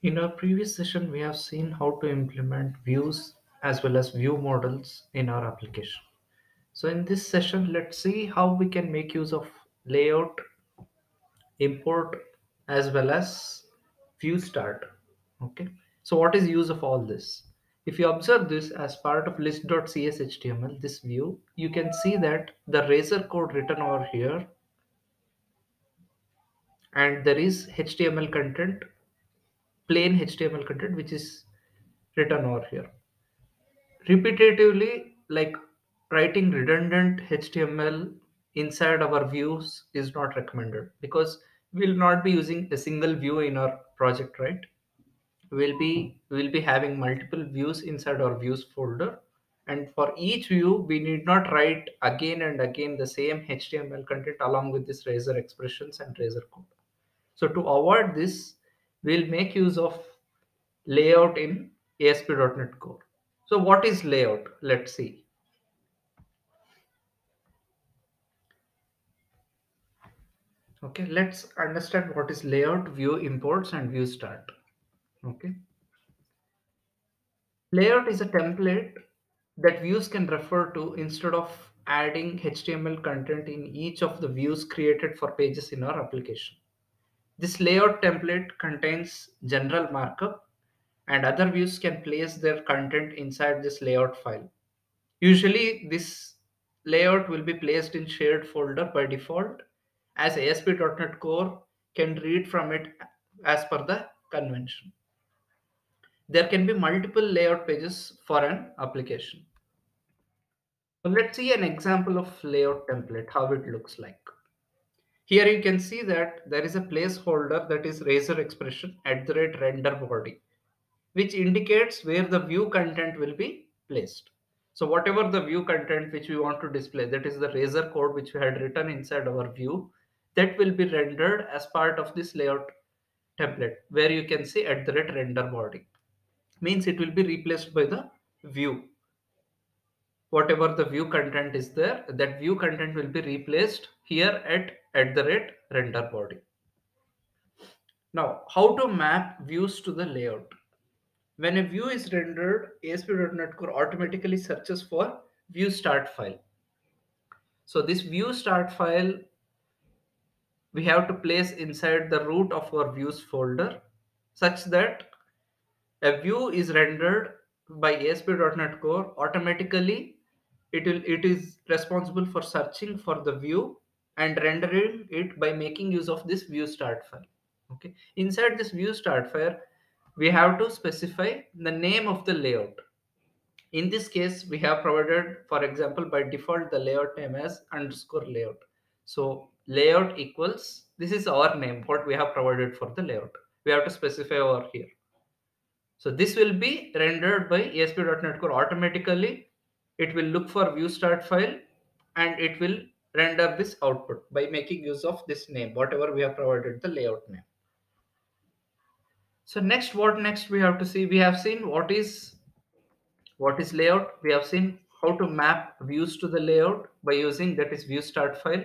In our previous session, we have seen how to implement views as well as view models in our application. So in this session, let's see how we can make use of layout, import, as well as view start. Okay. So what is use of all this? If you observe this as part of list.cshtml, this view, you can see that the razor code written over here, and there is HTML content, plain HTML content, which is written over here. Repetitively, like writing redundant HTML inside our views is not recommended because we'll not be using a single view in our project, right? We'll be having multiple views inside our views folder, and for each view we need not write again and again the same HTML content along with this razor expressions and razor code. So to avoid this, we'll make use of layout in ASP.NET Core. So what is layout? Let's see. Okay, let's understand what is layout, view imports, and view start. Okay, layout is a template that views can refer to instead of adding HTML content in each of the views created for pages in our application. This layout template contains general markup, and other views can place their content inside this layout file. Usually, this layout will be placed in shared folder by default, as ASP.NET Core can read from it as per the convention. There can be multiple layout pages for an application. So let's see an example of layout template, how it looks like. Here you can see that there is a placeholder that is razor expression at the rate render body, which indicates where the view content will be placed. So whatever the view content which we want to display, that is the razor code which we had written inside our view, that will be rendered as part of this layout template, where you can see at the rate render body. Means it will be replaced by the view. Whatever the view content is there, that view content will be replaced here at the rate render body. Now, how to map views to the layout? When a view is rendered, ASP.NET Core automatically searches for view start file. So this view start file we have to place inside the root of our views folder such that a view is rendered by ASP.NET Core automatically. It is responsible for searching for the view and rendering it by making use of this view start file. Okay. Inside this view start file, we have to specify the name of the layout. In this case, we have provided, for example, by default, the layout name as underscore layout. So layout equals, this is our name, what we have provided for the layout. We have to specify over here. So this will be rendered by ASP.NET Core automatically. It will look for view start file and it will render this output by making use of this name, whatever we have provided the layout name. So next, what next we have to see? We have seen what is layout. We have seen how to map views to the layout by using that is view start file.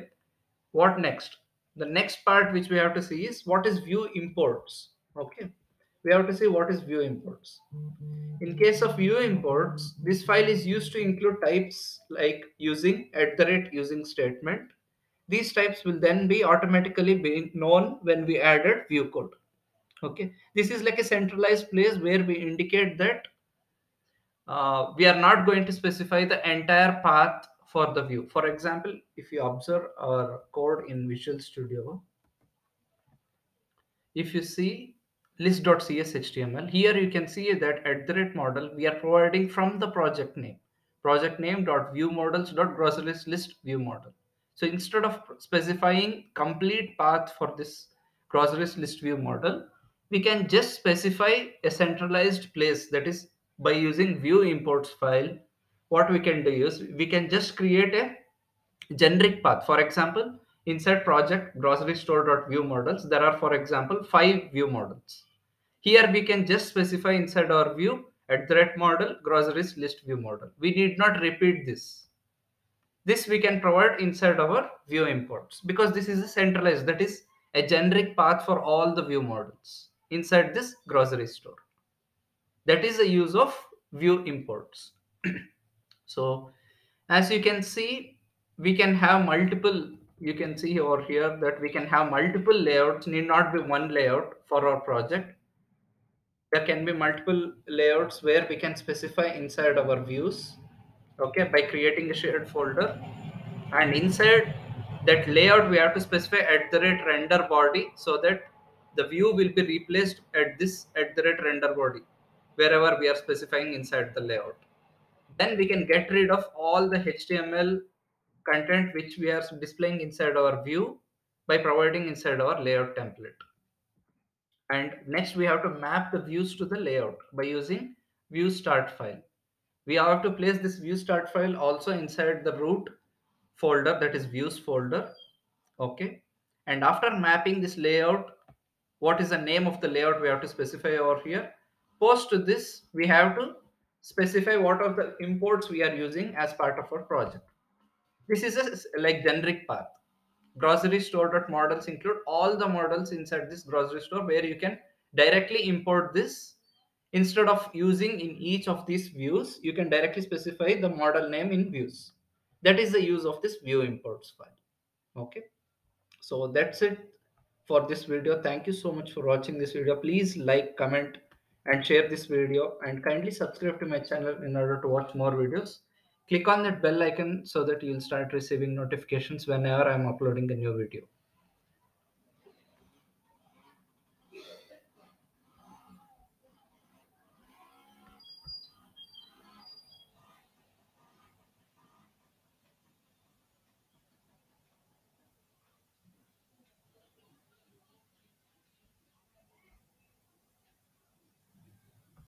What next? The next part which we have to see is what is view imports. Okay, we have to see what is view imports. In case of view imports, this file is used to include types like using at the rate using statement. These types will then be automatically be known when we added view code. Okay, this is like a centralized place where we indicate that we are not going to specify the entire path for the view. For example, if you observe our code in Visual Studio, if you see list.cshtml, here you can see that at the rate model we are providing from the project name dot view models dot groceries list view model. So instead of specifying complete path for this groceries list view model, we can just specify a centralized place, that is by using view imports file. What we can do is we can just create a generic path. For example, inside project grocery store.view models, there are, for example, 5 view models. Here we can just specify inside our view at the rate model groceries list view model. We need not repeat this. This we can provide inside our view imports because this is a centralized, that is a generic path for all the view models. inside this grocery store. That is the use of view imports. So as you can see, we can have multiple, you can see over here that we can have multiple layouts, need not be one layout for our project. There can be multiple layouts where we can specify inside our views, okay, by creating a shared folder. And inside that layout we have to specify at the rate render body, so that the view will be replaced at this at the rate render body wherever we are specifying inside the layout. Then we can get rid of all the HTML content which we are displaying inside our view by providing inside our layout template. And next we have to map the views to the layout by using view start file. We have to place this view start file also inside the root folder, that is views folder. Okay. And after mapping this layout, what is the name of the layout we have to specify over here. Post to this, we have to specify what are the imports we are using as part of our project. This is a like generic path. Grocery store models include all the models inside this grocery store where you can directly import this. Instead of using in each of these views, you can directly specify the model name in views. That is the use of this view imports file. Okay. So that's it for this video. Thank you so much for watching this video. Please like, comment, and share this video, and kindly subscribe to my channel in order to watch more videos. Click on that bell icon so that you'll start receiving notifications whenever I'm uploading a new video.